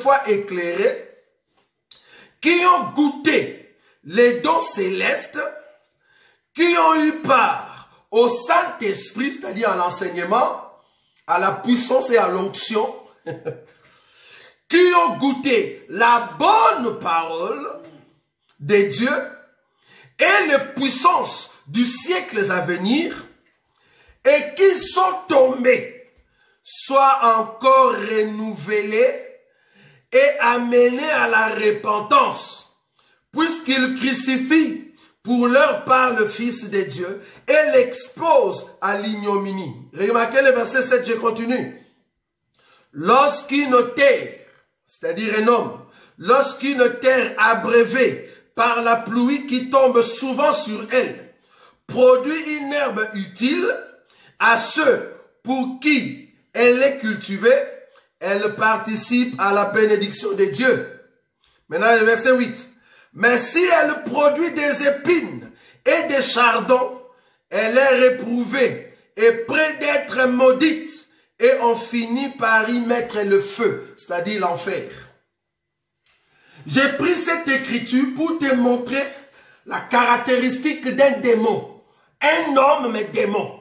foi éclairée, qui ont goûté les dons célestes, qui ont eu part au Saint-Esprit, c'est-à-dire à l'enseignement, à la puissance et à l'onction, qui ont goûté la bonne parole de Dieu et les puissances du siècle à venir, et qui sont tombés, soient encore renouvelés et amenés à la repentance, puisqu'ils crucifient pour leur part le Fils de Dieu et l'expose à l'ignominie. Remarquez le verset 7, je continue. Lorsqu'une terre, c'est-à-dire un homme, lorsqu'une terre abreuvée par la pluie qui tombe souvent sur elle, produit une herbe utile à ceux pour qui elle est cultivée, elle participe à la bénédiction de Dieu. Maintenant, le verset 8. Mais si elle produit des épines et des chardons, elle est réprouvée et près d'être maudite, et on finit par y mettre le feu, c'est-à-dire l'enfer. J'ai pris cette écriture pour te montrer la caractéristique d'un démon. Un homme, mais démon.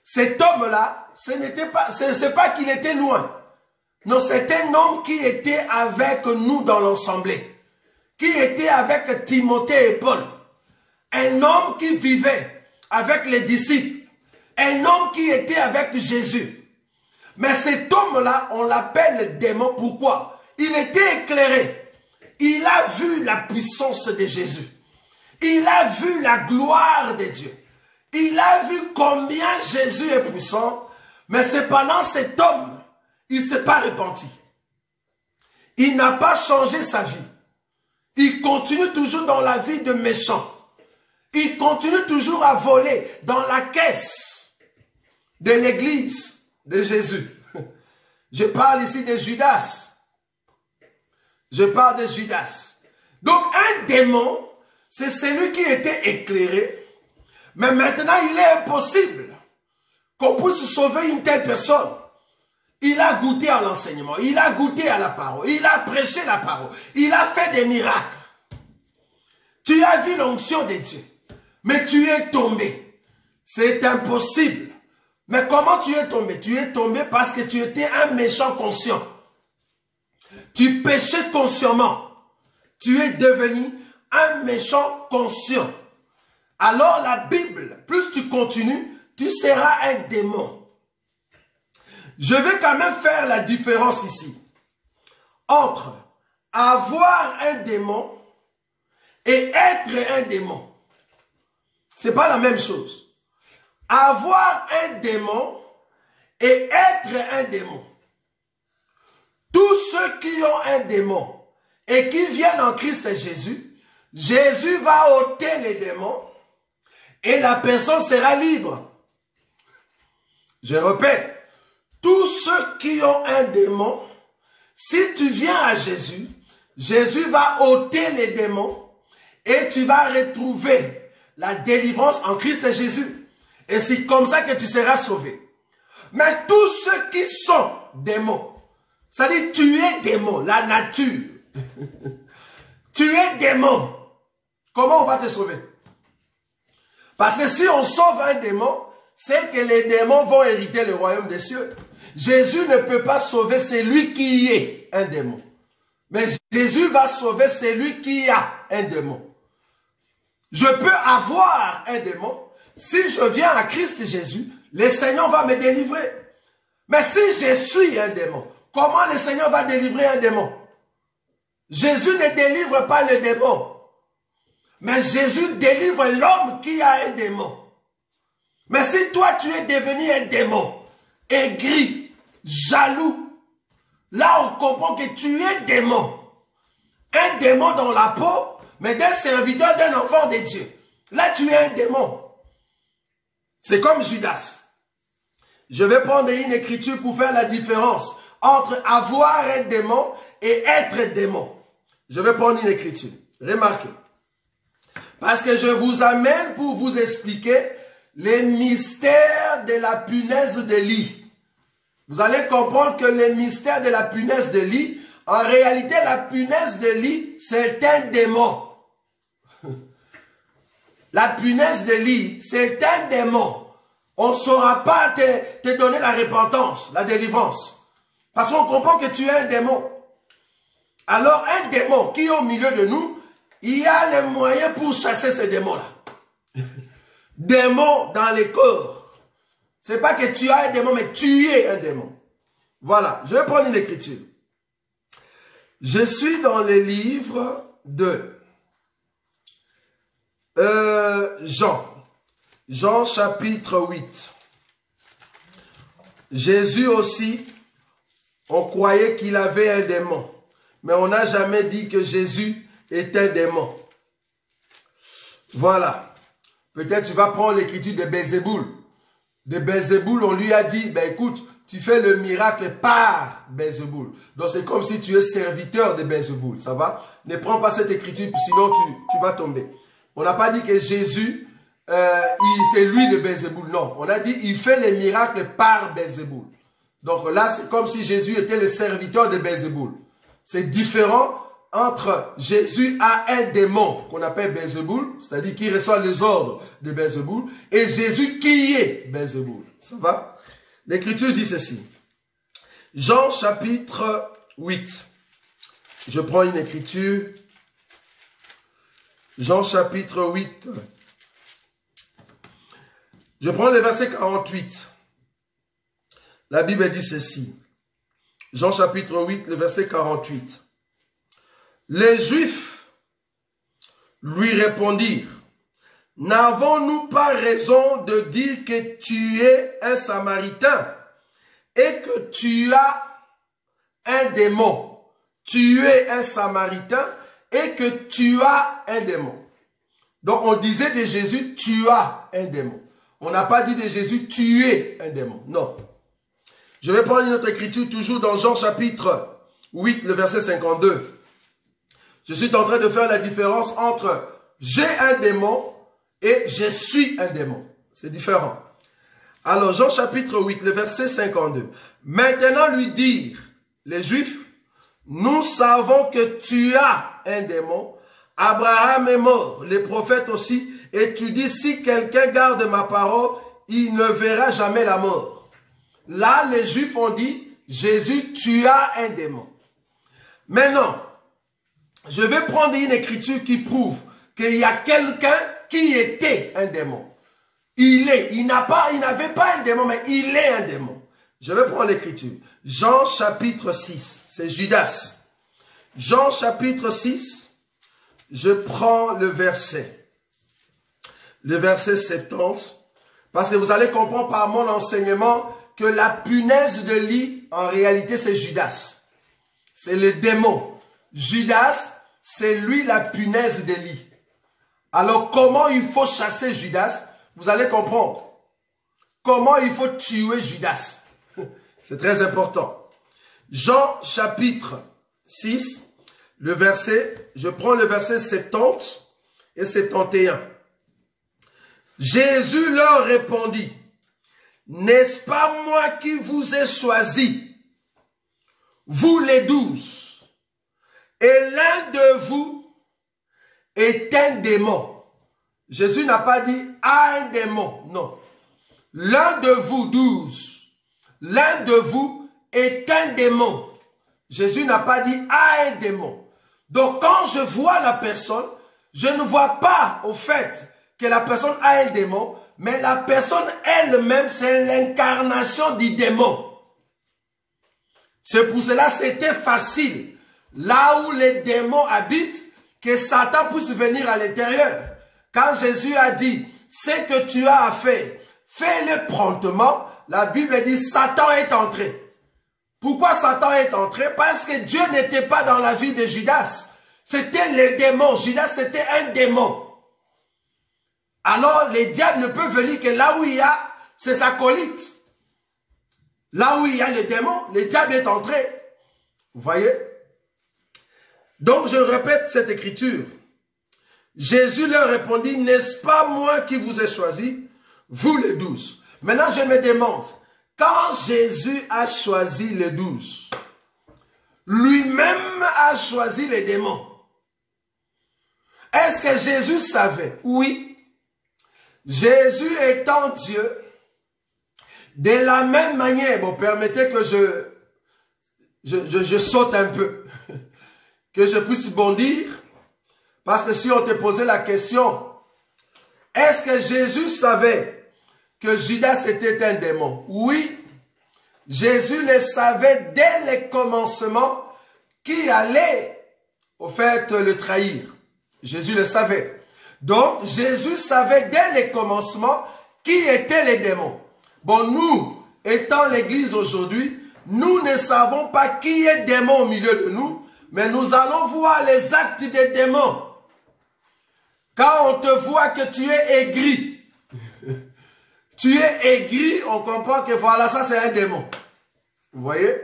Cet homme-là, c'est pas qu'il était loin. Non, c'est un homme qui était avec nous dans l'assemblée. Qui était avec Timothée et Paul. Un homme qui vivait avec les disciples. Un homme qui était avec Jésus. Mais cet homme-là, on l'appelle démon. Pourquoi? Il était éclairé. Il a vu la puissance de Jésus. Il a vu la gloire de Dieu. Il a vu combien Jésus est puissant. Mais cependant, cet homme, il ne s'est pas repenti. Il n'a pas changé sa vie. Il continue toujours dans la vie de méchant. Il continue toujours à voler dans la caisse de l'église de Jésus. Je parle ici de Judas. Je parle de Judas. Donc un démon, c'est celui qui était éclairé. Mais maintenant, il est impossible qu'on puisse sauver une telle personne. Il a goûté à l'enseignement, il a goûté à la parole, il a prêché la parole, il a fait des miracles. Tu as vu l'onction de Dieu, mais tu es tombé. C'est impossible. Mais comment tu es tombé? Tu es tombé parce que tu étais un méchant conscient. Tu péchais consciemment. Tu es devenu un méchant conscient. Alors la Bible, plus tu continues, tu seras un démon. Je vais quand même faire la différence ici entre avoir un démon et être un démon. Ce n'est pas la même chose. Avoir un démon et être un démon. Tous ceux qui ont un démon et qui viennent en Christ Jésus, Jésus va ôter les démons et la personne sera libre. Je répète. Tous ceux qui ont un démon, si tu viens à Jésus, Jésus va ôter les démons et tu vas retrouver la délivrance en Christ Jésus. Et c'est comme ça que tu seras sauvé. Mais tous ceux qui sont démons, c'est-à-dire tu es démon, la nature. Tu es démon. Comment on va te sauver? Parce que si on sauve un démon, c'est que les démons vont hériter le royaume des cieux. Jésus ne peut pas sauver celui qui est un démon. Mais Jésus va sauver celui qui a un démon. Je peux avoir un démon. Si je viens à Christ Jésus, le Seigneur va me délivrer. Mais si je suis un démon, comment le Seigneur va délivrer un démon? Jésus ne délivre pas le démon. Mais Jésus délivre l'homme qui a un démon. Mais si toi tu es devenu un démon, aigri, jaloux, là on comprend que tu es démon. Un démon dans la peau, mais d'un serviteur d'un enfant de Dieu. Là tu es un démon. C'est comme Judas. Je vais prendre une écriture pour faire la différence entre avoir un démon et être démon. Je vais prendre une écriture. Remarquez. Parce que je vous amène pour vous expliquer les mystères de la punaise de lit. Vous allez comprendre que les mystères de la punaise de lit, En réalité, la punaise de lit, c'est un démon. La punaise de lit, c'est un démon. On ne saura pas te donner la repentance, la délivrance. Parce qu'on comprend que tu es un démon. Alors, un démon qui est au milieu de nous, il y a les moyens pour chasser ces démons-là. Démons dans les corps. Ce n'est pas que tu as un démon, mais tu es un démon. Voilà, je vais prendre une écriture. Je suis dans le livre de Jean. Jean chapitre 8. Jésus aussi, on croyait qu'il avait un démon. Mais on n'a jamais dit que Jésus est un démon. Voilà. Peut-être tu vas prendre l'écriture de Belzéboul. De Belzéboul, on lui a dit, ben écoute, tu fais le miracle par Belzéboul. Donc c'est comme si tu es serviteur de Belzéboul. Ça va? Ne prends pas cette écriture, sinon tu vas tomber. On n'a pas dit que Jésus, c'est lui le Belzéboul. Non, on a dit il fait les miracles par Belzéboul. Donc là, c'est comme si Jésus était le serviteur de Belzéboul. C'est différent entre Jésus a un démon qu'on appelle Belzéboul, c'est-à-dire qui reçoit les ordres de Belzéboul, et Jésus qui est Belzéboul. Ça va? L'Écriture dit ceci. Jean chapitre 8. Je prends une écriture. Jean chapitre 8. Je prends le verset 48. La Bible dit ceci. Jean chapitre 8, le verset 48. Les Juifs lui répondirent, n'avons-nous pas raison de dire que tu es un Samaritain et que tu as un démon? Tu es un Samaritain et que tu as un démon. Donc on disait de Jésus, tu as un démon. On n'a pas dit de Jésus, tu es un démon. Non. Je vais prendre une autre écriture, toujours dans Jean chapitre 8, le verset 52. Je suis en train de faire la différence entre j'ai un démon et je suis un démon. C'est différent. Alors, Jean chapitre 8, le verset 52. Maintenant lui dirent les Juifs, nous savons que tu as un démon. Abraham est mort, les prophètes aussi. Et tu dis, si quelqu'un garde ma parole, il ne verra jamais la mort. Là, les Juifs ont dit, Jésus, tu as un démon. Maintenant, je vais prendre une écriture qui prouve qu'il y a quelqu'un qui était un démon. Il n'avait pas un démon, mais il est un démon. Je vais prendre l'écriture. Jean chapitre 6, c'est Judas. Jean chapitre 6, je prends le verset 70, parce que vous allez comprendre par mon enseignement que la punaise de lit, en réalité, c'est Judas. C'est le démon. Judas, c'est lui la punaise de lit. Alors, comment il faut chasser Judas? Vous allez comprendre. Comment il faut tuer Judas? C'est très important. Jean chapitre 6, le verset, je prends le verset 70 et 71. Jésus leur répondit, n'est-ce pas moi qui vous ai choisi, vous les 12, et l'un de vous est un démon. Jésus n'a pas dit un démon, non. L'un de vous 12, l'un de vous est un démon. Jésus n'a pas dit un démon. Donc quand je vois la personne, je ne vois pas au fait que la personne a un démon, mais la personne elle-même, c'est l'incarnation du démon. C'est pour cela que c'était facile, là où les démons habitent, que Satan puisse venir à l'intérieur. Quand Jésus a dit, ce que tu as à faire, fais-le promptement, la Bible dit, Satan est entré. Pourquoi Satan est entré? Parce que Dieu n'était pas dans la vie de Judas. C'était les démons. Judas, c'était un démon. Alors, les diables ne peuvent venir que là où il y a ses acolytes. Là où il y a le démon, le diable est entré. Vous voyez? Donc, je répète cette écriture. Jésus leur répondit, n'est-ce pas moi qui vous ai choisi, vous les 12? Maintenant, je me demande, quand Jésus a choisi les 12, lui-même a choisi les démons. Est-ce que Jésus savait? Oui. Jésus étant Dieu, de la même manière, bon, permettez que je saute un peu, que je puisse bondir, parce que si on te posait la question, est-ce que Jésus savait que Judas était un démon? Oui. Jésus le savait dès le commencement qui allait, au fait, le trahir. Jésus le savait. Donc, Jésus savait dès le commencement qui étaient les démons. Bon, nous, étant l'église aujourd'hui, nous ne savons pas qui est démon au milieu de nous, mais nous allons voir les actes des démons. Quand on te voit que tu es aigri, tu es aigri, on comprend que voilà, ça c'est un démon. Vous voyez?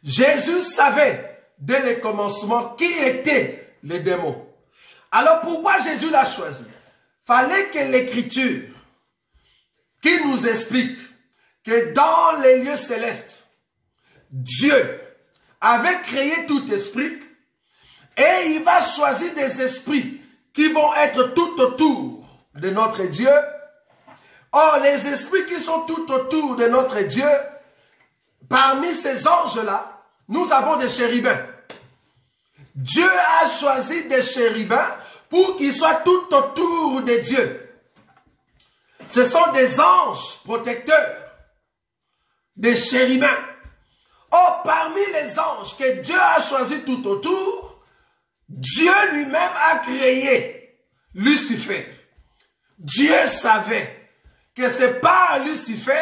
Jésus savait dès le commencement qui étaient les démons. Alors pourquoi Jésus l'a choisi? Fallait que l'Écriture qui nous explique que dans les lieux célestes, Dieu avait créé tout esprit et il va choisir des esprits qui vont être tout autour de notre Dieu. Or, les esprits qui sont tout autour de notre Dieu, parmi ces anges-là, nous avons des chérubins. Dieu a choisi des chérubins pour qu'ils soient tout autour de Dieu. Ce sont des anges protecteurs, des chérubins. Or, parmi les anges que Dieu a choisis tout autour, Dieu lui-même a créé Lucifer. Dieu savait que c'est par Lucifer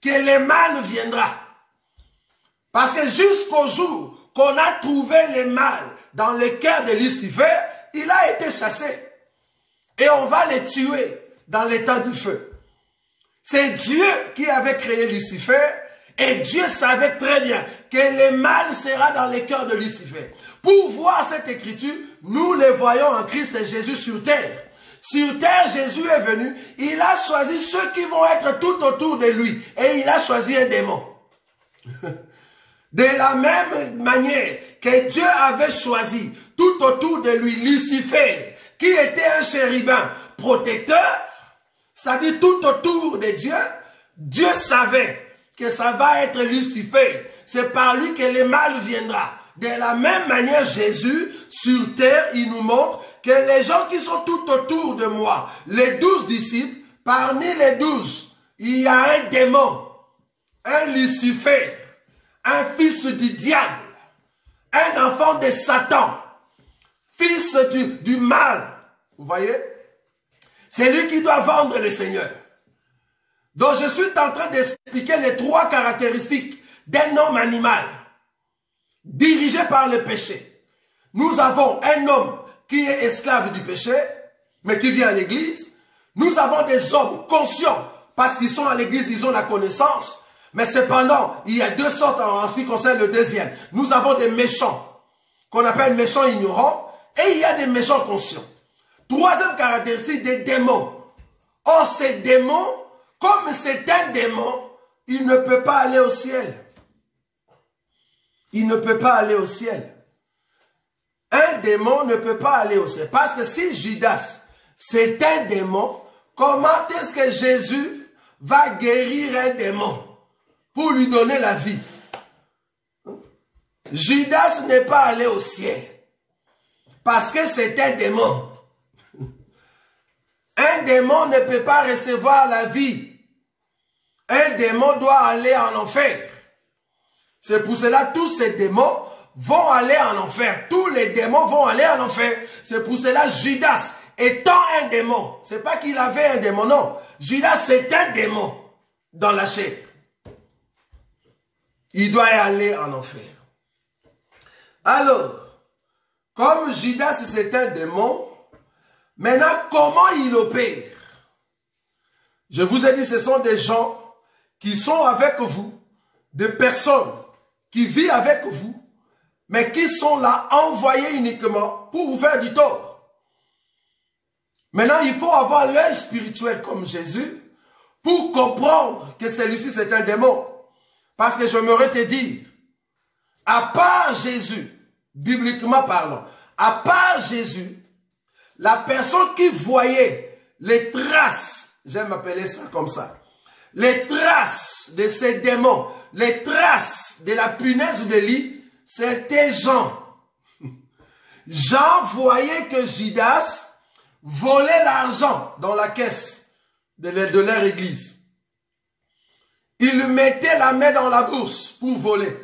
que le mal viendra. Parce que jusqu'au jour qu'on a trouvé le mal dans le cœur de Lucifer, il a été chassé. Et on va le tuer dans le temps du feu. C'est Dieu qui avait créé Lucifer et Dieu savait très bien que le mal sera dans le cœur de Lucifer. Pour voir cette écriture, nous le voyons en Christ et Jésus sur terre. Sur terre, Jésus est venu, il a choisi ceux qui vont être tout autour de lui et il a choisi un démon. De la même manière que Dieu avait choisi tout autour de lui Lucifer, qui était un chérubin protecteur, c'est-à-dire tout autour de Dieu, Dieu savait que ça va être Lucifer. C'est par lui que le mal viendra. De la même manière, Jésus, sur terre, il nous montre que les gens qui sont tout autour de moi, les 12 disciples, parmi les 12, il y a un démon, un Lucifer, un fils du diable, un enfant de Satan, fils du mal. Vous voyez? C'est lui qui doit vendre le Seigneur. Donc je suis en train d'expliquer les 3 caractéristiques d'un homme animal, dirigé par le péché. Nous avons un homme qui est esclave du péché, mais qui vient à l'église. Nous avons des hommes conscients, parce qu'ils sont à l'église, ils ont la connaissance. Mais cependant, il y a 2 sortes en ce qui concerne le deuxième. Nous avons des méchants, qu'on appelle méchants ignorants, et il y a des méchants conscients. 3e caractéristique, des démons. Or, ces démons, comme c'est un démon, il ne peut pas aller au ciel. Il ne peut pas aller au ciel. Un démon ne peut pas aller au ciel. Parce que si Judas, c'est un démon, comment est-ce que Jésus va guérir un démon pour lui donner la vie? Judas n'est pas allé au ciel. Parce que c'est un démon. Un démon ne peut pas recevoir la vie. Un démon doit aller en enfer. C'est pour cela que tous ces démons vont aller en enfer. Tous les démons vont aller en enfer. C'est pour cela Judas, étant un démon, c'est pas qu'il avait un démon, non. Judas, c'est un démon dans la chair. Il doit aller en enfer. Alors, comme Judas, c'est un démon, maintenant, comment il opère? Je vous ai dit, ce sont des gens qui sont avec vous, des personnes qui vivent avec vous, mais qui sont là envoyés uniquement pour vous faire du tort. Maintenant, il faut avoir l'œil spirituel comme Jésus pour comprendre que celui-ci c'est un démon. Parce que j'aimerais te dire, à part Jésus, bibliquement parlant, à part Jésus, la personne qui voyait les traces, j'aime appeler ça comme ça, les traces de ces démons, les traces de la punaise de lit, c'était Jean. Jean voyait que Judas volait l'argent dans la caisse de leur église. Il mettait la main dans la bourse pour voler.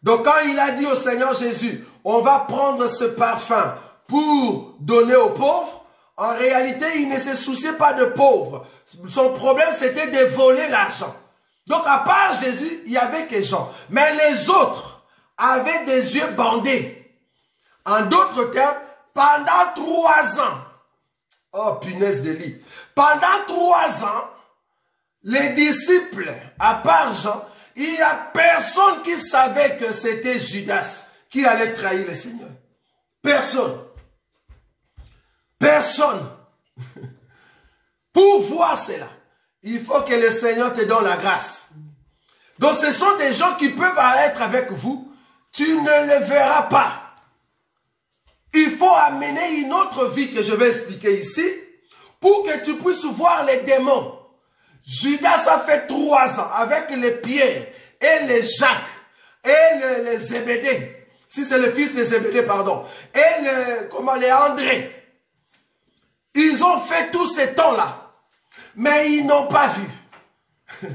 Donc quand il a dit au Seigneur Jésus, on va prendre ce parfum pour donner aux pauvres, en réalité, il ne se souciait pas de pauvres. Son problème, c'était de voler l'argent. Donc à part Jésus, il n'y avait que Jean. Mais les autres avaient des yeux bandés. En d'autres termes, pendant 3 ans, oh punaise de lit, pendant 3 ans, les disciples, à part Jean, il n'y a personne qui savait que c'était Judas qui allait trahir le Seigneur. Personne. Personne. Pour voir cela, il faut que le Seigneur te donne la grâce. Donc ce sont des gens qui peuvent être avec vous, tu ne les verras pas. Il faut amener une autre vie que je vais expliquer ici pour que tu puisses voir les démons. Judas a fait 3 ans avec les Pierre et les Jacques et les Zébédée. Si c'est le fils de Zébédée, pardon. Et les André. Ils ont fait tout ce temps-là. Mais ils n'ont pas vu.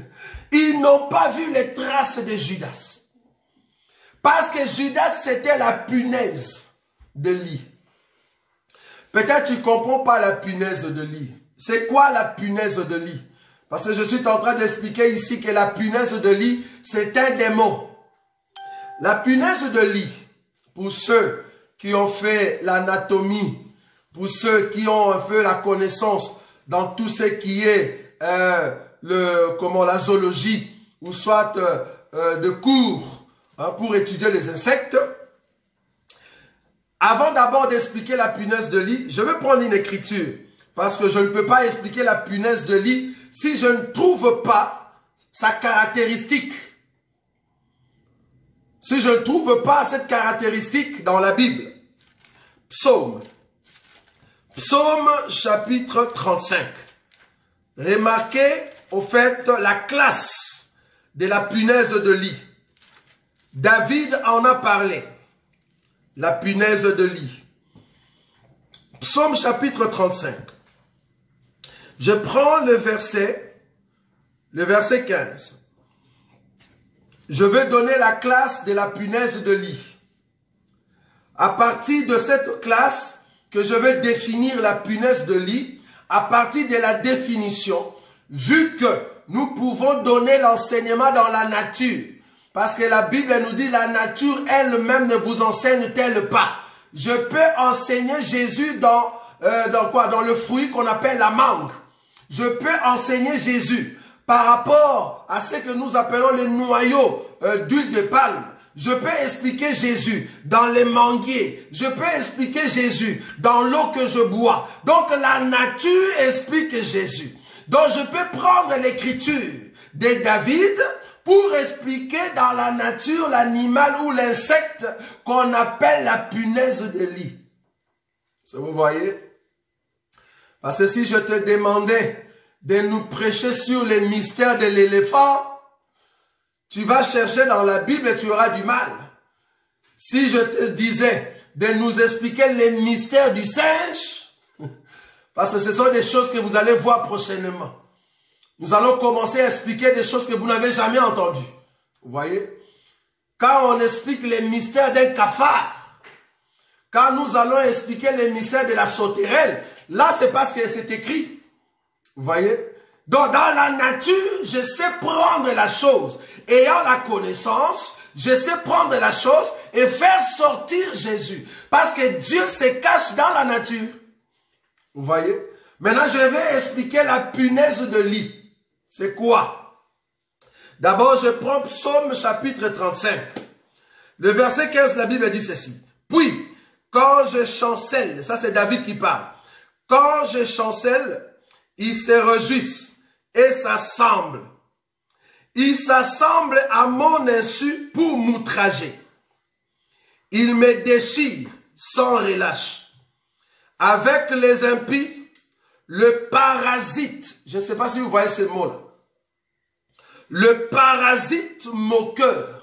Ils n'ont pas vu les traces de Judas. Parce que Judas, c'était la punaise de lit. Peut-être tu ne comprends pas la punaise de lit. C'est quoi la punaise de lit? Parce que je suis en train d'expliquer ici que la punaise de lit, c'est un démon. La punaise de lit, pour ceux qui ont fait l'anatomie, pour ceux qui ont un peu la connaissance dans tout ce qui est la zoologie, ou soit de cours pour étudier les insectes. Avant d'abord d'expliquer la punaise de lit, je vais prendre une écriture. Parce que je ne peux pas expliquer la punaise de lit si je ne trouve pas sa caractéristique. Si je ne trouve pas cette caractéristique dans la Bible. Psaume. Psaume chapitre 35. Remarquez au fait la classe de la punaise de lit. David en a parlé. La punaise de lit. Psaume chapitre 35. Je prends le verset 15. Je vais donner la classe de la punaise de lit. À partir de cette classe que je vais définir la punaise de lit, à partir de la définition, vu que nous pouvons donner l'enseignement dans la nature, parce que la Bible nous dit la nature elle-même ne vous enseigne-t-elle pas. Je peux enseigner Jésus dans le fruit qu'on appelle la mangue. Je peux enseigner Jésus par rapport à ce que nous appelons les noyaux d'huile de palme. Je peux expliquer Jésus dans les manguiers. Je peux expliquer Jésus dans l'eau que je bois. Donc la nature explique Jésus. Donc je peux prendre l'écriture de David pour expliquer dans la nature l'animal ou l'insecte qu'on appelle la punaise de lit. Vous voyez? Parce que si je te demandais de nous prêcher sur les mystères de l'éléphant, tu vas chercher dans la Bible et tu auras du mal. Si je te disais de nous expliquer les mystères du singe, parce que ce sont des choses que vous allez voir prochainement. Nous allons commencer à expliquer des choses que vous n'avez jamais entendues. Vous voyez? Quand on explique les mystères d'un cafard, quand nous allons expliquer les mystères de la sauterelle, là c'est parce que c'est écrit. Vous voyez? Donc dans la nature, je sais prendre la chose. Ayant la connaissance, je sais prendre la chose et faire sortir Jésus. Parce que Dieu se cache dans la nature. Vous voyez? Maintenant, je vais expliquer la punaise de lit. C'est quoi? D'abord, je prends Psaume chapitre 35. Le verset 15, la Bible dit ceci. Puis, quand je chancelle, ça c'est David qui parle. Quand je chancelle, ils se réjouissent et s'assemblent. Ils s'assemblent à mon insu pour m'outrager. Ils me déchirent sans relâche. Avec les impies, le parasite, je ne sais pas si vous voyez ces mots-là, le parasite moqueur,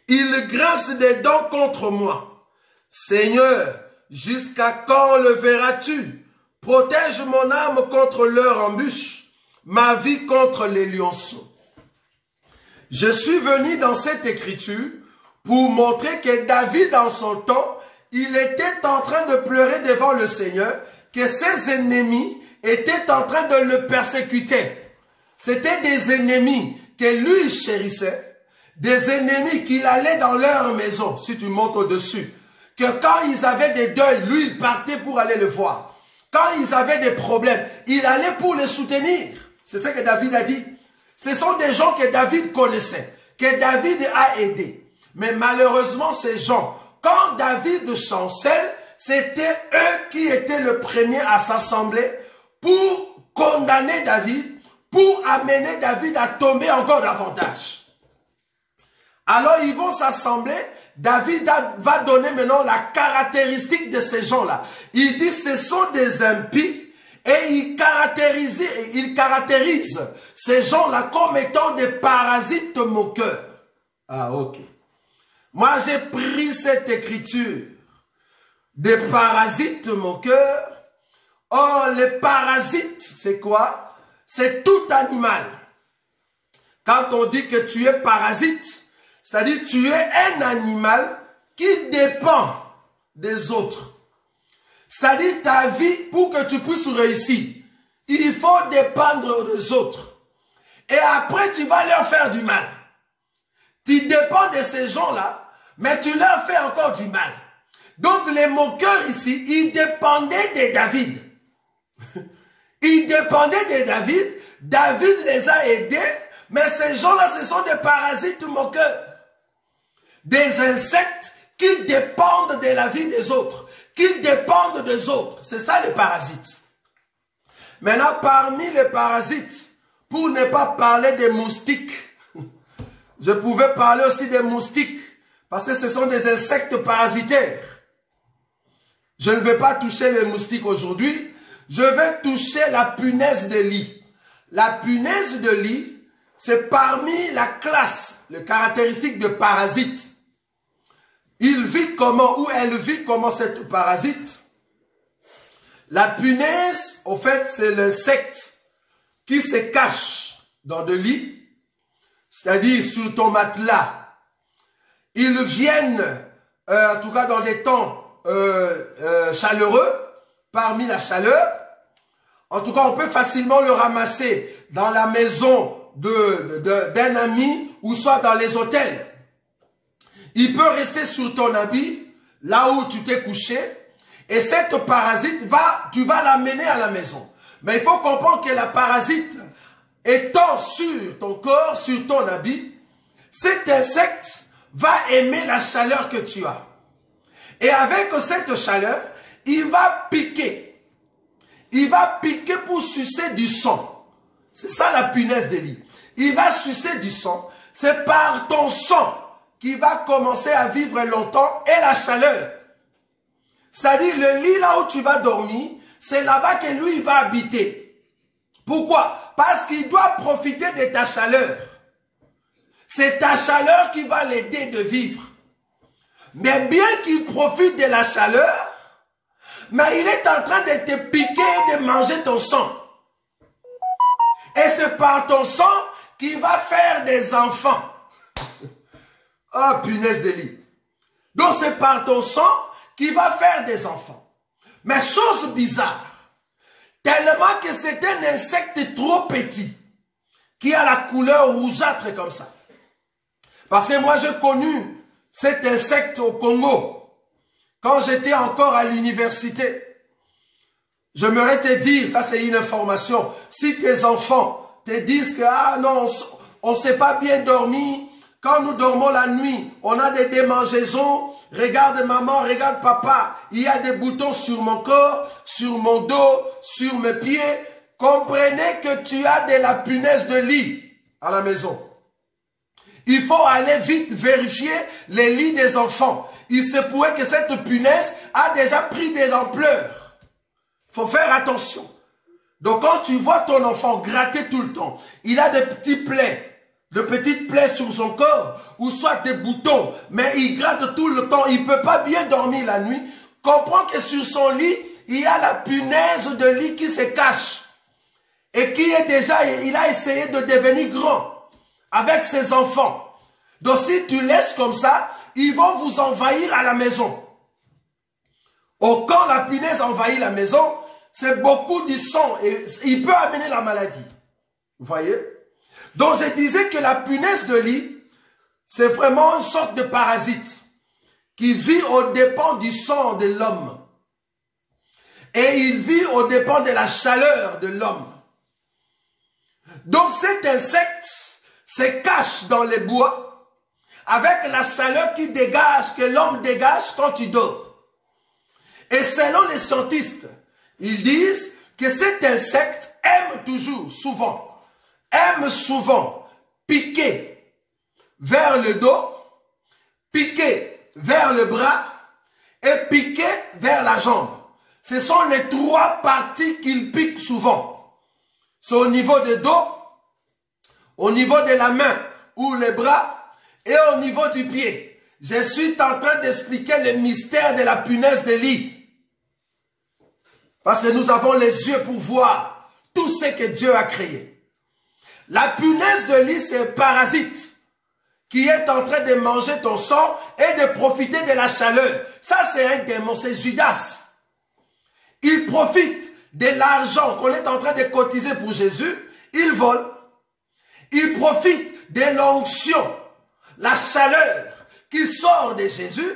il grince des dents contre moi. Seigneur, jusqu'à quand le verras-tu? Protège mon âme contre leur embûche, ma vie contre les lionceaux. Je suis venu dans cette écriture pour montrer que David, en son temps, il était en train de pleurer devant le Seigneur, que ses ennemis étaient en train de le persécuter. C'était des ennemis que lui chérissait, des ennemis qu'il allait dans leur maison, si tu montes au-dessus, que quand ils avaient des deuils, lui, il partait pour aller le voir. Quand ils avaient des problèmes, il allait pour les soutenir. C'est ce que David a dit. Ce sont des gens que David connaissait, que David a aidés. Mais malheureusement, ces gens, quand David chancelle, c'était eux qui étaient le premier à s'assembler pour condamner David, pour amener David à tomber encore davantage. Alors ils vont s'assembler. David va donner maintenant la caractéristique de ces gens-là. Il dit ce sont des impies et il caractérise ces gens-là comme étant des parasites moqueurs. Ah, ok. Moi, j'ai pris cette écriture des parasites moqueurs. Oh, les parasites, c'est quoi? C'est tout animal. Quand on dit que tu es parasite, c'est-à-dire tu es un animal qui dépend des autres. C'est-à-dire ta vie, pour que tu puisses réussir, il faut dépendre des autres. Et après, tu vas leur faire du mal. Tu dépends de ces gens-là, mais tu leur fais encore du mal. Donc les moqueurs ici, ils dépendaient de David. Ils dépendaient de David. David les a aidés, mais ces gens-là, ce sont des parasites moqueurs. Des insectes qui dépendent de la vie des autres, qui dépendent des autres. C'est ça les parasites. Maintenant, parmi les parasites, pour ne pas parler des moustiques, je pouvais parler aussi des moustiques, parce que ce sont des insectes parasitaires. Je ne vais pas toucher les moustiques aujourd'hui, je vais toucher la punaise de lit. La punaise de lit, c'est parmi la classe, les caractéristiques de parasites. Il vit comment, ou elle vit comment cette parasite? La punaise, au fait, c'est l'insecte qui se cache dans le lit, c'est-à-dire sur ton matelas. Ils viennent, en tout cas dans des temps chaleureux, parmi la chaleur. En tout cas, on peut facilement le ramasser dans la maison d'un ami ou soit dans les hôtels. Il peut rester sur ton habit, là où tu t'es couché, et cette parasite, tu vas l'amener à la maison. Mais il faut comprendre que la parasite, étant sur ton corps, sur ton habit, cet insecte va aimer la chaleur que tu as. Et avec cette chaleur, il va piquer. Il va piquer pour sucer du sang. C'est ça la punaise de lit. Il va sucer du sang. C'est par ton sang qu'il va commencer à vivre longtemps et la chaleur. C'est-à-dire le lit là où tu vas dormir, c'est là-bas que lui il va habiter. Pourquoi? Parce qu'il doit profiter de ta chaleur. C'est ta chaleur qui va l'aider de vivre. Mais bien qu'il profite de la chaleur, mais il est en train de te piquer et de manger ton sang. Et c'est par ton sang qu'il va faire des enfants. Oh, punaise de lit. Donc c'est par ton sang qu'il va faire des enfants. Mais chose bizarre, tellement que c'est un insecte trop petit, qui a la couleur rougeâtre comme ça. Parce que moi j'ai connu cet insecte au Congo, quand j'étais encore à l'université. J'aimerais te dire, ça c'est une information, si tes enfants te disent que ah non, on ne sait pas bien dormir, quand nous dormons la nuit, on a des démangeaisons, regarde maman, regarde papa, il y a des boutons sur mon corps, sur mon dos, sur mes pieds. Comprenez que tu as de la punaise de lit. à la maison. Il faut aller vite vérifier les lits des enfants. Il se pourrait que cette punaise a déjà pris de l'ampleur. Il faut faire attention. Donc quand tu vois ton enfant gratter tout le temps, il a des petits plaies, de petites plaies sur son corps, ou soit des boutons, mais il gratte tout le temps, il ne peut pas bien dormir la nuit, comprends que sur son lit, il y a la punaise de lit qui se cache. Et qui est déjà, il a essayé de devenir grand avec ses enfants. Donc si tu laisses comme ça, ils vont vous envahir à la maison. Ou quand la punaise envahit la maison, c'est beaucoup du sang et il peut amener la maladie. Vous voyez? Donc je disais que la punaise de lit, c'est vraiment une sorte de parasite qui vit aux dépens du sang de l'homme. Et il vit aux dépens de la chaleur de l'homme. Donc cet insecte se cache dans les bois avec la chaleur qui dégage, que l'homme dégage quand tu dors. Et selon les scientifiques, ils disent que cet insecte aime souvent piquer vers le dos, piquer vers le bras et piquer vers la jambe. Ce sont les trois parties qu'il pique souvent. C'est au niveau du dos, au niveau de la main ou les bras et au niveau du pied. Je suis en train d'expliquer le mystère de la punaise de lit. Parce que nous avons les yeux pour voir tout ce que Dieu a créé. La punaise de lit, c'est un parasite qui est en train de manger ton sang et de profiter de la chaleur. Ça, c'est un démon, c'est Judas. Il profite de l'argent qu'on est en train de cotiser pour Jésus. Il vole. Il profite de l'onction, la chaleur qui sort de Jésus.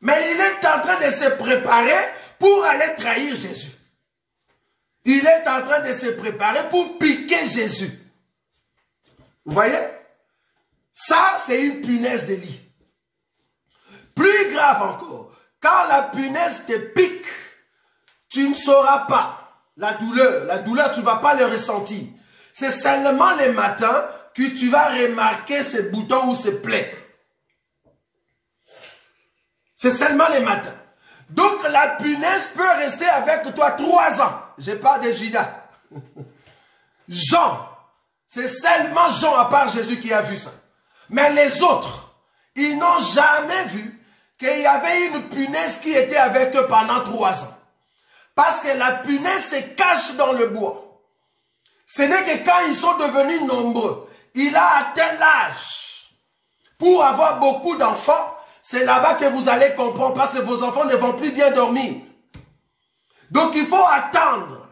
Mais il est en train de se préparer pour aller trahir Jésus. Il est en train de se préparer pour piquer Jésus. Vous voyez? Ça, c'est une punaise de lit. Plus grave encore, quand la punaise te pique, tu ne sauras pas la douleur. La douleur, tu ne vas pas le ressentir. C'est seulement les matins que tu vas remarquer ces boutons ou ces plaies. C'est seulement les matins. Donc la punaise peut rester avec toi 3 ans. Je parle de Judas. Jean, c'est seulement Jean à part Jésus qui a vu ça. Mais les autres, ils n'ont jamais vu qu'il y avait une punaise qui était avec eux pendant 3 ans. Parce que la punaise se cache dans le bois. Ce n'est que quand ils sont devenus nombreux, il a atteint l'âge pour avoir beaucoup d'enfants. C'est là-bas que vous allez comprendre parce que vos enfants ne vont plus bien dormir. Donc il faut attendre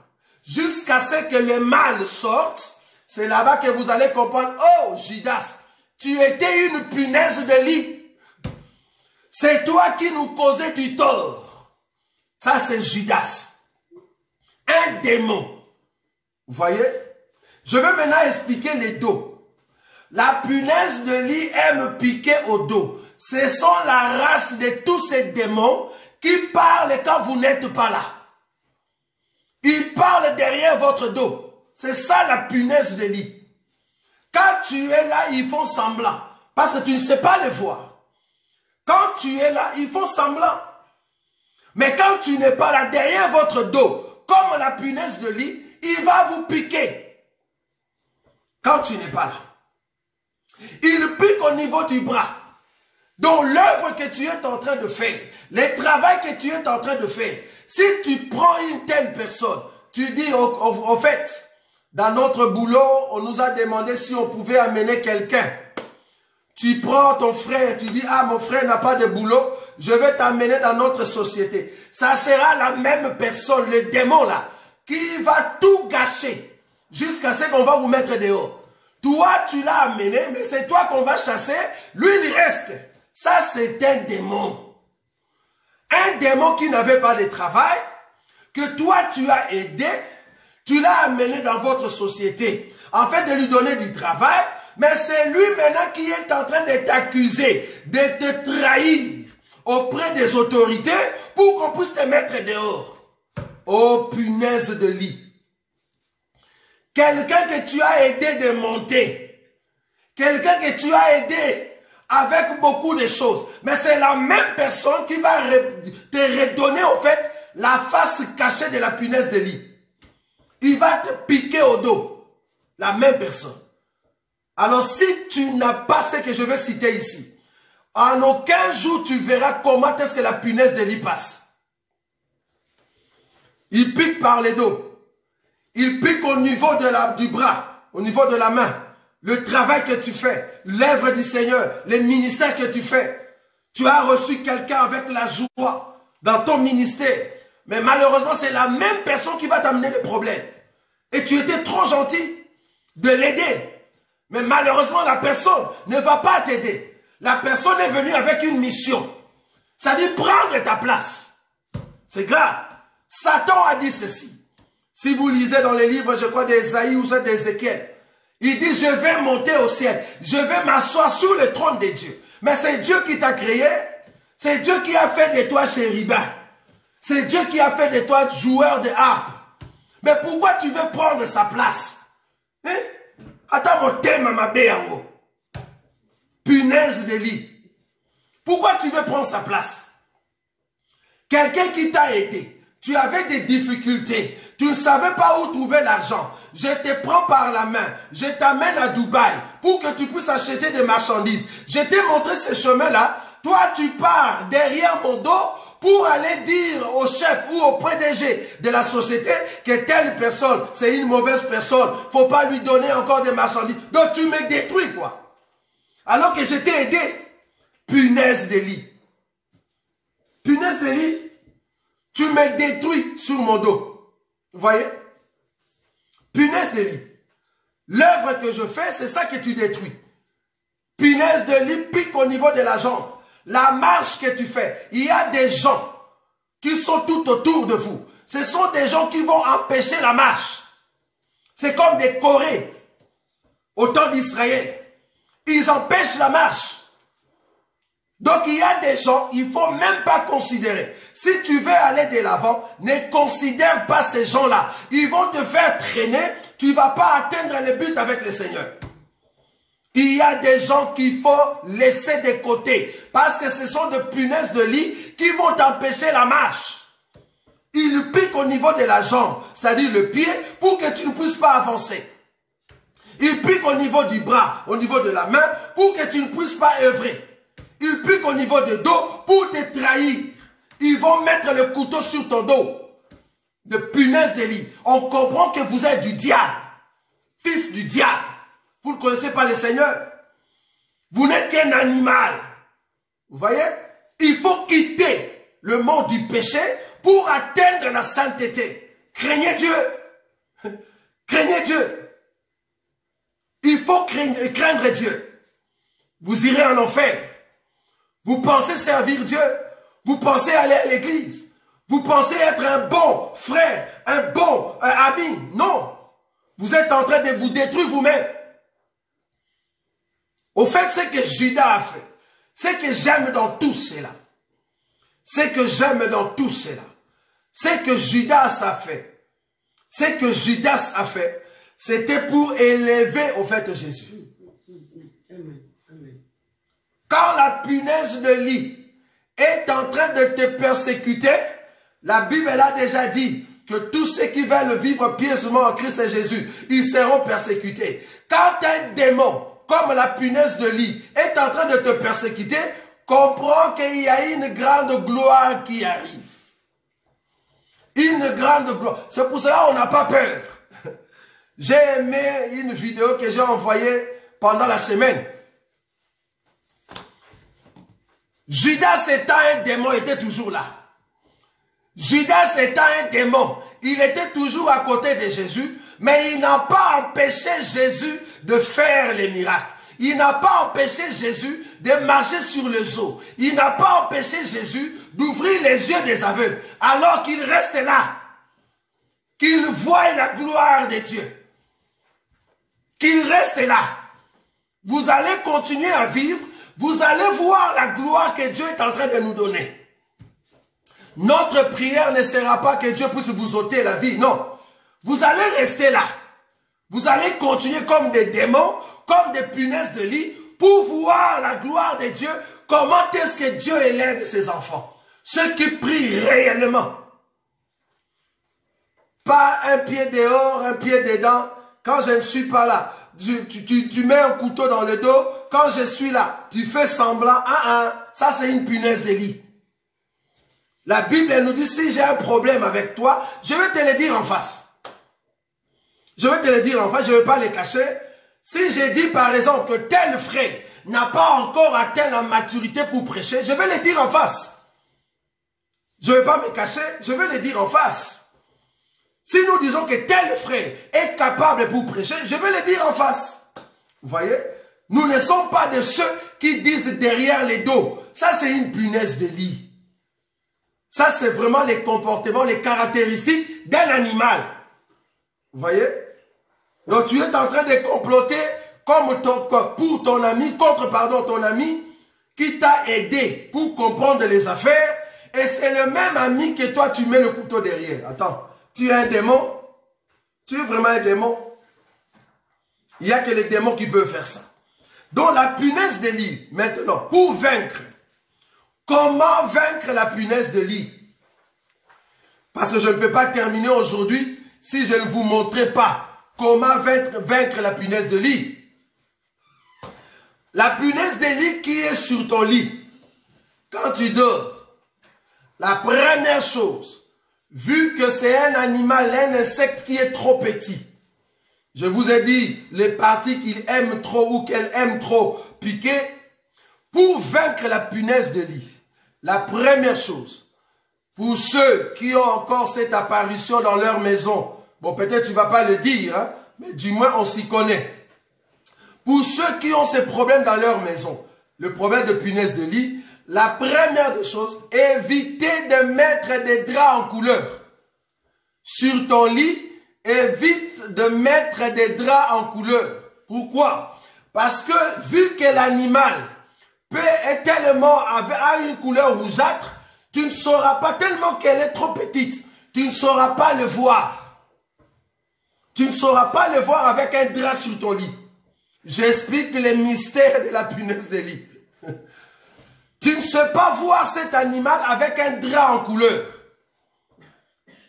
jusqu'à ce que le mâle sorte. C'est là-bas que vous allez comprendre. Oh Judas, tu étais une punaise de lit. C'est toi qui nous causais du tort. Ça c'est Judas. Un démon. Vous voyez? Je vais maintenant expliquer les dos. La punaise de lit aime piquer au dos. Ce sont la race de tous ces démons qui parlent quand vous n'êtes pas là. Ils parlent derrière votre dos. C'est ça la punaise de lit. Quand tu es là, ils font semblant. Parce que tu ne sais pas les voir. Quand tu es là, ils font semblant. Mais quand tu n'es pas là, derrière votre dos, comme la punaise de lit, il va vous piquer. Quand tu n'es pas là. Il pique au niveau du bras. Donc l'œuvre que tu es en train de faire, le travail que tu es en train de faire, si tu prends une telle personne, tu dis au fait, dans notre boulot, on nous a demandé si on pouvait amener quelqu'un. Tu prends ton frère, tu dis, ah mon frère n'a pas de boulot, je vais t'amener dans notre société. Ça sera la même personne, le démon là, qui va tout gâcher jusqu'à ce qu'on va vous mettre dehors. Toi, tu l'as amené, mais c'est toi qu'on va chasser, lui il reste. Ça, c'est un démon. Un démon qui n'avait pas de travail, que toi, tu as aidé, tu l'as amené dans votre société, en fait de lui donner du travail, mais c'est lui maintenant qui est en train de t'accuser, de te trahir auprès des autorités pour qu'on puisse te mettre dehors. Oh, punaise de lit. Quelqu'un que tu as aidé de monter, quelqu'un que tu as aidé avec beaucoup de choses. Mais c'est la même personne qui va te redonner, au fait, la face cachée de la punaise de lit. Il va te piquer au dos. La même personne. Alors, si tu n'as pas ce que je vais citer ici, en aucun jour tu verras comment est-ce que la punaise de lit passe. Il pique par les dos. Il pique au niveau du bras, au niveau de la main. Le travail que tu fais, l'œuvre du Seigneur, les ministères que tu fais. Tu as reçu quelqu'un avec la joie dans ton ministère. Mais malheureusement, c'est la même personne qui va t'amener des problèmes. Et tu étais trop gentil de l'aider. Mais malheureusement, la personne ne va pas t'aider. La personne est venue avec une mission. C'est-à-dire prendre ta place. C'est grave. Satan a dit ceci. Si vous lisez dans les livres, je crois, d'Ésaïe ou d'Ézéchiel, il dit, je vais monter au ciel. Je vais m'asseoir sur le trône de Dieu. Mais c'est Dieu qui t'a créé. C'est Dieu qui a fait de toi chérubin. C'est Dieu qui a fait de toi joueur de harpe. Mais pourquoi tu veux prendre sa place? Hein? Attends, mon thème, ma béango. Punaise de lit. Pourquoi tu veux prendre sa place? Quelqu'un qui t'a aidé. Tu avais des difficultés. Tu ne savais pas où trouver l'argent. Je te prends par la main. Je t'amène à Dubaï pour que tu puisses acheter des marchandises. Je t'ai montré ce chemin-là. Toi, tu pars derrière mon dos pour aller dire au chef ou au PDG de la société que telle personne, c'est une mauvaise personne. Faut pas lui donner encore des marchandises. Donc, tu me détruis, quoi. Alors que je t'ai aidé. Punaise de lit. Punaise de lit. Tu me détruis sur mon dos. Vous voyez? Punaise de lit. L'œuvre que je fais, c'est ça que tu détruis. Punaise de lit pique au niveau de la jambe. La marche que tu fais, il y a des gens qui sont tout autour de vous. Ce sont des gens qui vont empêcher la marche. C'est comme des Corées au temps d'Israël. Ils empêchent la marche. Donc il y a des gens, il ne faut même pas considérer. Si tu veux aller de l'avant, ne considère pas ces gens-là. Ils vont te faire traîner. Tu ne vas pas atteindre le but avec le Seigneur. Il y a des gens qu'il faut laisser de côté. Parce que ce sont des punaises de lit qui vont t'empêcher la marche. Ils piquent au niveau de la jambe, c'est-à-dire le pied, pour que tu ne puisses pas avancer. Ils piquent au niveau du bras, au niveau de la main, pour que tu ne puisses pas œuvrer. Ils piquent au niveau du dos pour te trahir. Ils vont mettre le couteau sur ton dos. De punaises de lit. On comprend que vous êtes du diable. Fils du diable. Vous ne connaissez pas le Seigneur. Vous n'êtes qu'un animal. Vous voyez? Il faut quitter le monde du péché pour atteindre la sainteté. Craignez Dieu. Craignez Dieu. Il faut craindre Dieu. Vous irez en enfer. Vous pensez servir Dieu. Vous pensez aller à l'église. Vous pensez être un bon frère, un bon ami. Non. Vous êtes en train de vous détruire vous-même. Au fait, ce que Judas a fait, ce que j'aime dans tout cela, ce que j'aime dans tout cela, ce que Judas a fait, ce que Judas a fait, c'était pour élever au fait Jésus. Quand la punaise de lit est en train de te persécuter, la Bible a déjà dit que tous ceux qui veulent vivre pieusement en Christ et Jésus, ils seront persécutés. Quand un démon, comme la punaise de lit, est en train de te persécuter, comprends qu'il y a une grande gloire qui arrive. Une grande gloire. C'est pour cela qu'on n'a pas peur. J'ai aimé une vidéo que j'ai envoyée pendant la semaine. Judas étant un démon était toujours là. Judas étant un démon, il était toujours à côté de Jésus, mais il n'a pas empêché Jésus de faire les miracles. Il n'a pas empêché Jésus de marcher sur les eaux. Il n'a pas empêché Jésus d'ouvrir les yeux des aveugles, alors qu'il reste là. Qu'il voie la gloire de Dieu. Qu'il reste là. Vous allez continuer à vivre. Vous allez voir la gloire que Dieu est en train de nous donner. Notre prière ne sera pas que Dieu puisse vous ôter la vie. Non. Vous allez rester là. Vous allez continuer comme des démons, comme des punaises de lit pour voir la gloire de Dieu. Comment est-ce que Dieu élève ses enfants? Ceux qui prient réellement. Pas un pied dehors, un pied dedans. Quand je ne suis pas là, tu mets un couteau dans le dos. Quand je suis là, tu fais semblant. Ça c'est une punaise de lit. La Bible elle nous dit, si j'ai un problème avec toi, je vais te le dire en face. Je vais te le dire en face, je ne vais pas le cacher. Si j'ai dit par exemple que tel frère n'a pas encore atteint la maturité pour prêcher, je vais le dire en face. Je ne vais pas me cacher, je vais le dire en face. Si nous disons que tel frère est capable pour prêcher, je vais le dire en face. Vous voyez? Nous ne sommes pas de ceux qui disent derrière les dos. Ça, c'est une punaise de lit. Ça, c'est vraiment les comportements, les caractéristiques d'un animal. Vous voyez? Donc, tu es en train de comploter comme pour ton ami, contre ton ami qui t'a aidé pour comprendre les affaires. Et c'est le même ami que toi, tu mets le couteau derrière. Attends, tu es un démon? Tu es vraiment un démon? Il n'y a que les démons qui peuvent faire ça. Donc, la punaise de lit, maintenant, pour vaincre. Comment vaincre la punaise de lit? Parce que je ne peux pas terminer aujourd'hui si je ne vous montrais pas comment vaincre la punaise de lit. La punaise de lit qui est sur ton lit, quand tu dors, la première chose, vu que c'est un animal, un insecte qui est trop petit, je vous ai dit les parties qu'il aime trop ou qu'elle aime trop piquer, pour vaincre la punaise de lit, la première chose, pour ceux qui ont encore cette apparition dans leur maison, bon peut-être tu ne vas pas le dire, hein, mais du moins on s'y connaît. Pour ceux qui ont ces problèmes dans leur maison, le problème de punaise de lit, la première des choses, évitez de mettre des draps en couleur. Sur ton lit, évite de mettre des draps en couleur. Pourquoi? Parce que vu que l'animal est tellement à une couleur rougeâtre, tu ne sauras pas, tellement qu'elle est trop petite, tu ne sauras pas le voir. Tu ne sauras pas le voir avec un drap sur ton lit. J'explique les mystères de la punaise de lit. Tu ne sais pas voir cet animal avec un drap en couleur.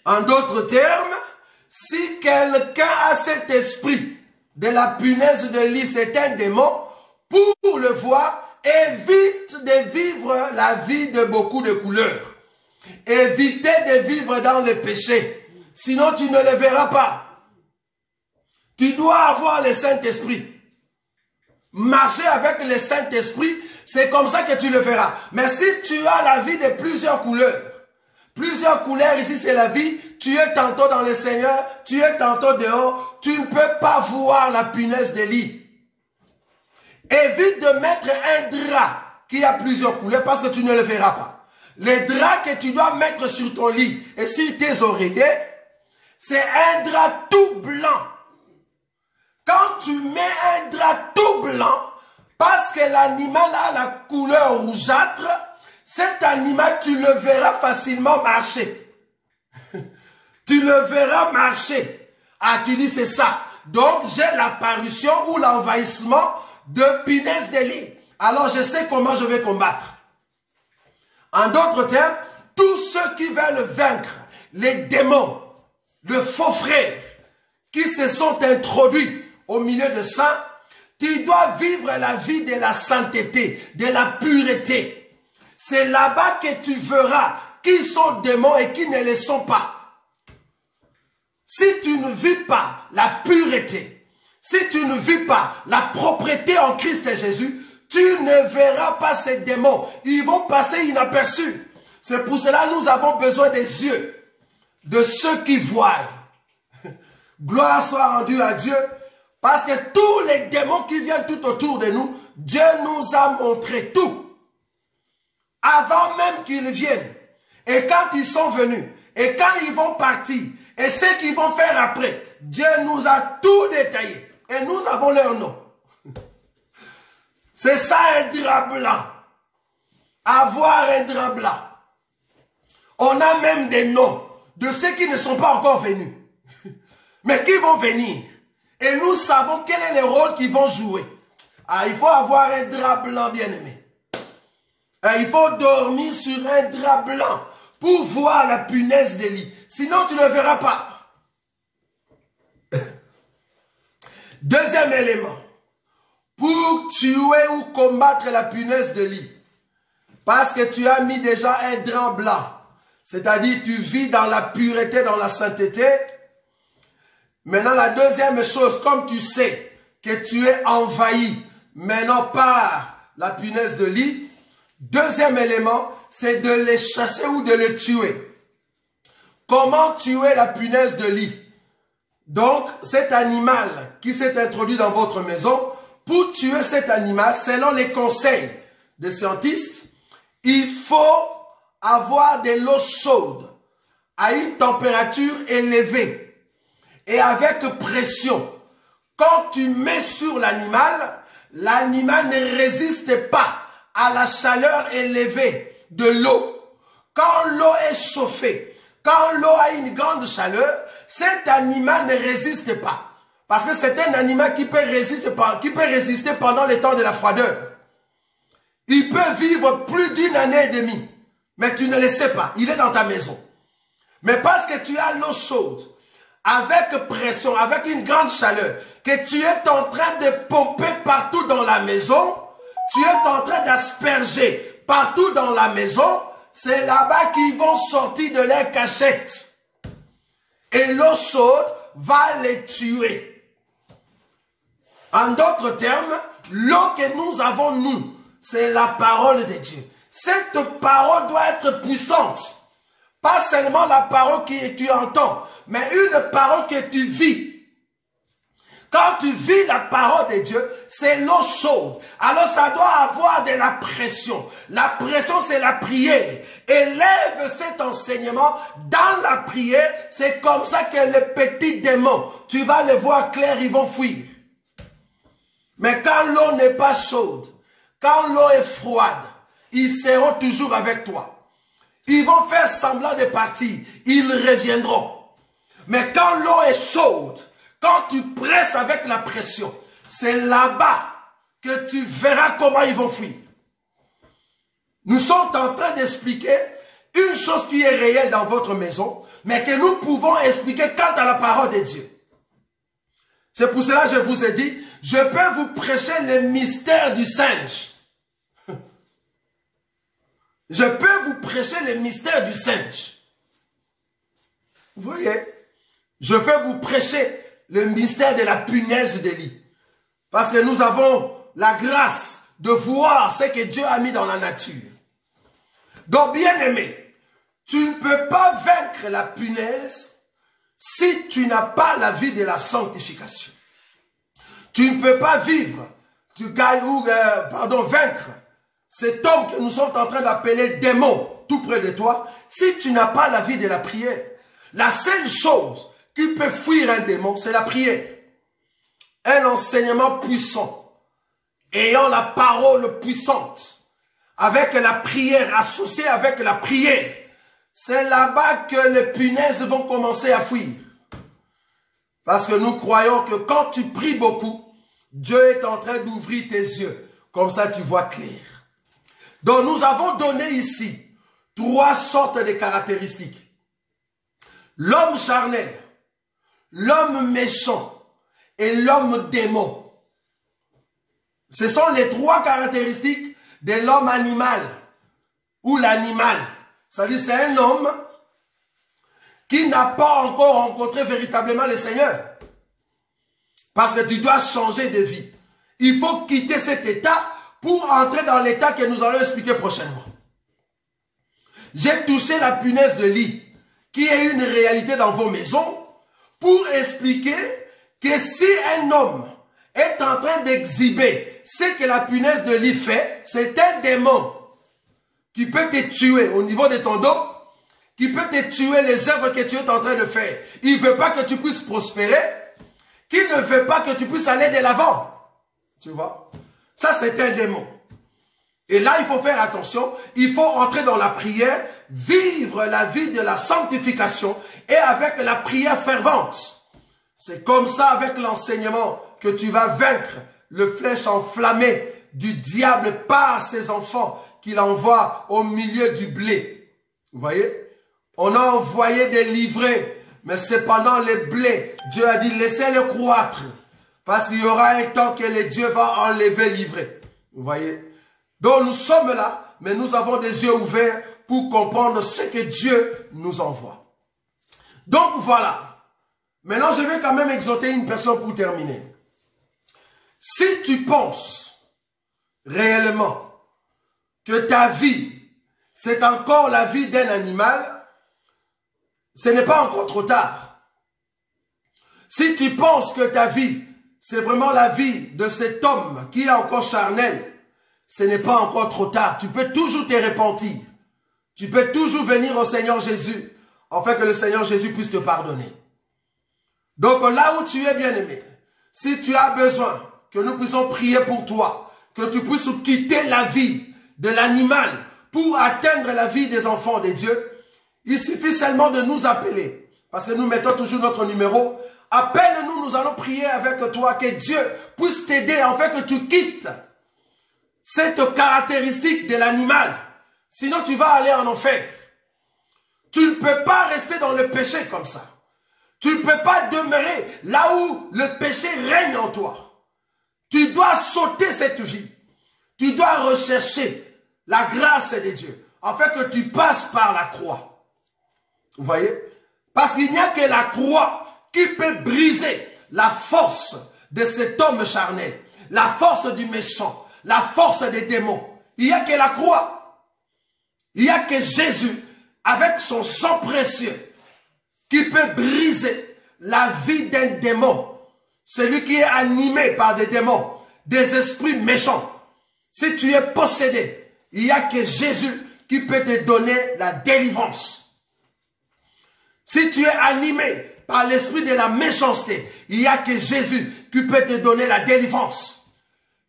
En d'autres termes, si quelqu'un a cet esprit de la punaise de lit, c'est un démon, pour le voir, évite de vivre la vie de beaucoup de couleurs. Évitez de vivre dans le péché. Sinon, tu ne le verras pas. Tu dois avoir le Saint-Esprit. Marcher avec le Saint-Esprit, c'est comme ça que tu le verras. Mais si tu as la vie de plusieurs couleurs ici c'est la vie, tu es tantôt dans le Seigneur, tu es tantôt dehors, tu ne peux pas voir la punaise de lit. Évite de mettre un drap qui a plusieurs couleurs parce que tu ne le verras pas. Le drap que tu dois mettre sur ton lit et sur tes oreillers, c'est un drap tout blanc. Quand tu mets un drap tout blanc, parce que l'animal a la couleur rougeâtre, cet animal, tu le verras facilement marcher. Tu le verras marcher. Ah, tu dis c'est ça. Donc, j'ai l'apparition ou l'envahissement de punaise de lit. Alors, je sais comment je vais combattre. En d'autres termes, tous ceux qui veulent vaincre les démons, le faux frère, qui se sont introduits au milieu de ça, tu dois vivre la vie de la sainteté, de la pureté. C'est là-bas que tu verras qui sont démons et qui ne le sont pas. Si tu ne vis pas la pureté, si tu ne vis pas la propreté en Christ Jésus, tu ne verras pas ces démons. Ils vont passer inaperçus. C'est pour cela que nous avons besoin des yeux de ceux qui voient. Gloire soit rendue à Dieu. Parce que tous les démons qui viennent tout autour de nous, Dieu nous a montré tout. Avant même qu'ils viennent. Et quand ils sont venus. Et quand ils vont partir. Et ce qu'ils vont faire après. Dieu nous a tout détaillé. Et nous avons leur nom. C'est ça un drap blanc. Avoir un drap blanc. On a même des noms de ceux qui ne sont pas encore venus. Mais qui vont venir. Et nous savons quel est le rôle qu'ils vont jouer. Ah, il faut avoir un drap blanc, bien aimé. Il faut dormir sur un drap blanc pour voir la punaise des lits. Sinon, tu ne verras pas. Deuxième élément. Pour tuer ou combattre la punaise de lit. Parce que tu as mis déjà un drap blanc. C'est-à-dire, tu vis dans la pureté, dans la sainteté. Maintenant, la deuxième chose, comme tu sais que tu es envahi maintenant par la punaise de lit, deuxième élément, c'est de les chasser ou de les tuer. Comment tuer la punaise de lit? Donc, cet animal qui s'est introduit dans votre maison, pour tuer cet animal, selon les conseils des scientifiques, il faut avoir de l'eau chaude à une température élevée et avec pression. Quand tu mets sur l'animal, l'animal ne résiste pas à la chaleur élevée de l'eau. Quand l'eau est chauffée, quand l'eau a une grande chaleur, cet animal ne résiste pas. Parce que c'est un animal qui peut résister pendant le temps de la froideur. Il peut vivre plus d'une année et demie. Mais tu ne le sais pas. Il est dans ta maison. Mais parce que tu as l'eau chaude, avec pression, avec une grande chaleur, que tu es en train de pomper partout dans la maison, tu es en train d'asperger partout dans la maison, c'est là-bas qu'ils vont sortir de leur cachette. Et l'eau chaude va les tuer. En d'autres termes, l'eau que nous avons, nous, c'est la parole de Dieu. Cette parole doit être puissante. Pas seulement la parole que tu entends, mais une parole que tu vis. Quand tu vis la parole de Dieu, c'est l'eau chaude. Alors ça doit avoir de la pression. La pression, c'est la prière. Élève cet enseignement dans la prière. C'est comme ça que les petits démons, tu vas les voir clair, ils vont fuir. Mais quand l'eau n'est pas chaude, quand l'eau est froide, ils seront toujours avec toi. Ils vont faire semblant de partir. Ils reviendront. Mais quand l'eau est chaude, quand tu presses avec la pression, c'est là-bas que tu verras comment ils vont fuir. Nous sommes en train d'expliquer une chose qui est réelle dans votre maison, mais que nous pouvons expliquer quant à la parole de Dieu. C'est pour cela que je vous ai dit, je peux vous prêcher le mystère du singe. Je peux vous prêcher le mystère du singe. Vous voyez? Je peux vous prêcher le mystère de la punaise de lit. Parce que nous avons la grâce de voir ce que Dieu a mis dans la nature. Donc, bien aimé, tu ne peux pas vaincre la punaise si tu n'as pas la vie de la sanctification. Tu ne peux pas vivre, vaincre cet homme que nous sommes en train d'appeler démon tout près de toi, si tu n'as pas la vie de la prière. La seule chose qui peut fuir un démon, c'est la prière. Un enseignement puissant, ayant la parole puissante, avec la prière, associée avec la prière. C'est là-bas que les punaises vont commencer à fuir. Parce que nous croyons que quand tu pries beaucoup, Dieu est en train d'ouvrir tes yeux. Comme ça, tu vois clair. Donc, nous avons donné ici 3 sortes de caractéristiques. L'homme charnel, l'homme méchant et l'homme démon. Ce sont les 3 caractéristiques de l'homme animal ou l'animal. C'est-à-dire, c'est un homme qui n'a pas encore rencontré véritablement le Seigneur. Parce que tu dois changer de vie. Il faut quitter cet état pour entrer dans l'état que nous allons expliquer prochainement. J'ai touché la punaise de lit, qui est une réalité dans vos maisons, pour expliquer que si un homme est en train d'exhiber ce que la punaise de lit fait, c'est un démon qui peut te tuer au niveau de ton dos, qui peut te tuer les œuvres que tu es en train de faire. Il ne veut pas que tu puisses prospérer, qu'il ne veut pas que tu puisses aller de l'avant. Tu vois? Ça, c'est un démon. Et là, il faut faire attention. Il faut entrer dans la prière, vivre la vie de la sanctification et avec la prière fervente. C'est comme ça avec l'enseignement que tu vas vaincre le flèche enflammé du diable par ses enfants qu'il envoie au milieu du blé. Vous voyez? On a envoyé des livrées, mais cependant les blés, Dieu a dit laissez-les croître. Parce qu'il y aura un temps que le Dieu va enlever livrées. Vous voyez? Donc nous sommes là, mais nous avons des yeux ouverts pour comprendre ce que Dieu nous envoie. Donc voilà. Maintenant, je vais quand même exhorter une personne pour terminer. Si tu penses réellement que ta vie, c'est encore la vie d'un animal, ce n'est pas encore trop tard. Si tu penses que ta vie, c'est vraiment la vie de cet homme qui est encore charnel, ce n'est pas encore trop tard. Tu peux toujours te repentir. Tu peux toujours venir au Seigneur Jésus, afin que le Seigneur Jésus puisse te pardonner. Donc là où tu es bien-aimé, si tu as besoin que nous puissions prier pour toi, que tu puisses quitter la vie de l'animal pour atteindre la vie des enfants de Dieu, il suffit seulement de nous appeler. Parce que nous mettons toujours notre numéro. Appelle-nous, nous allons prier avec toi, que Dieu puisse t'aider afin que tu quittes cette caractéristique de l'animal. Sinon tu vas aller en enfer. Tu ne peux pas rester dans le péché comme ça. Tu ne peux pas demeurer là où le péché règne en toi. Tu dois sauter cette vie. Tu dois rechercher la grâce de Dieu, afin que tu passes par la croix. Vous voyez? Parce qu'il n'y a que la croix qui peut briser la force de cet homme charnel, la force du méchant, la force des démons. Il n'y a que la croix. Il n'y a que Jésus, avec son sang précieux, qui peut briser la vie d'un démon. Celui qui est animé par des démons, des esprits méchants. Si tu es possédé, il n'y a que Jésus qui peut te donner la délivrance. Si tu es animé par l'esprit de la méchanceté, il n'y a que Jésus qui peut te donner la délivrance.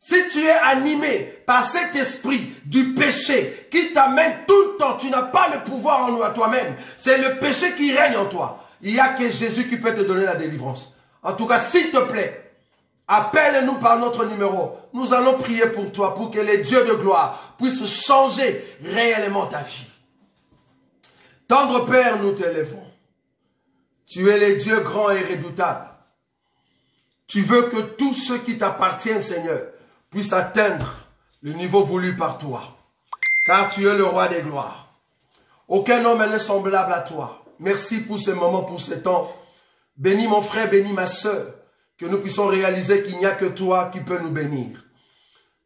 Si tu es animé par cet esprit du péché qui t'amène tout le temps, tu n'as pas le pouvoir en toi-même. C'est le péché qui règne en toi. Il n'y a que Jésus qui peut te donner la délivrance. En tout cas, s'il te plaît, appelle-nous par notre numéro. Nous allons prier pour toi, pour que les dieux de gloire puissent changer réellement ta vie. Tendre Père, nous t'élèvons. Tu es le Dieu grand et redoutable. Tu veux que tous ceux qui t'appartiennent, Seigneur, puissent atteindre le niveau voulu par toi. Car tu es le roi des gloires. Aucun homme n'est semblable à toi. Merci pour ce moment, pour ce temps. Bénis mon frère, bénis ma soeur. Que nous puissions réaliser qu'il n'y a que toi qui peux nous bénir.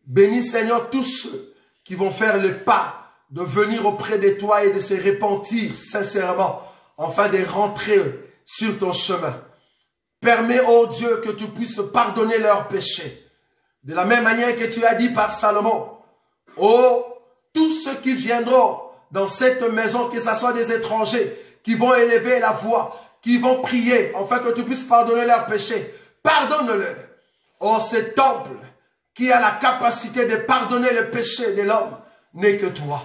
Bénis, Seigneur, tous ceux qui vont faire le pas de venir auprès de toi et de se repentir sincèrement, afin de rentrer sur ton chemin. Permets, ô Dieu, que tu puisses pardonner leurs péchés. De la même manière que tu as dit par Salomon, ô tous ceux qui viendront dans cette maison, que ce soit des étrangers, qui vont élever la voix, qui vont prier, afin que tu puisses pardonner leurs péchés, pardonne-leur. Oh, ce temple qui a la capacité de pardonner le péché de l'homme n'est que toi.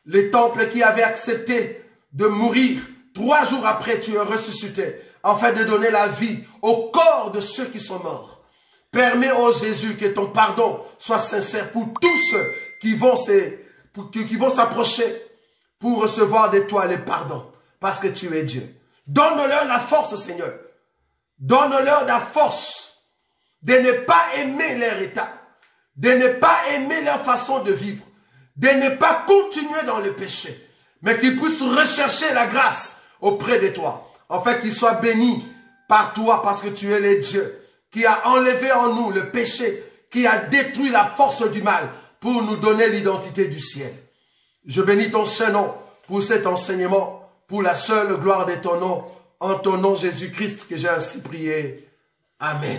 Le temple qui avait accepté de mourir, 3 jours après tu es ressuscité, afin de donner la vie au corps de ceux qui sont morts. Permets, ô Jésus, que ton pardon soit sincère pour tous ceux qui vont s'approcher pour recevoir de toi le pardon, parce que tu es Dieu. Donne-leur la force, Seigneur. Donne-leur la force de ne pas aimer leur état, de ne pas aimer leur façon de vivre, de ne pas continuer dans le péché, mais qu'ils puissent rechercher la grâce auprès de toi, afin qu'ils soient bénis par toi, parce que tu es le Dieu qui a enlevé en nous le péché, qui a détruit la force du mal pour nous donner l'identité du ciel. Je bénis ton Saint-Nom pour cet enseignement, pour la seule gloire de ton nom, en ton nom Jésus-Christ que j'ai ainsi prié. Amen.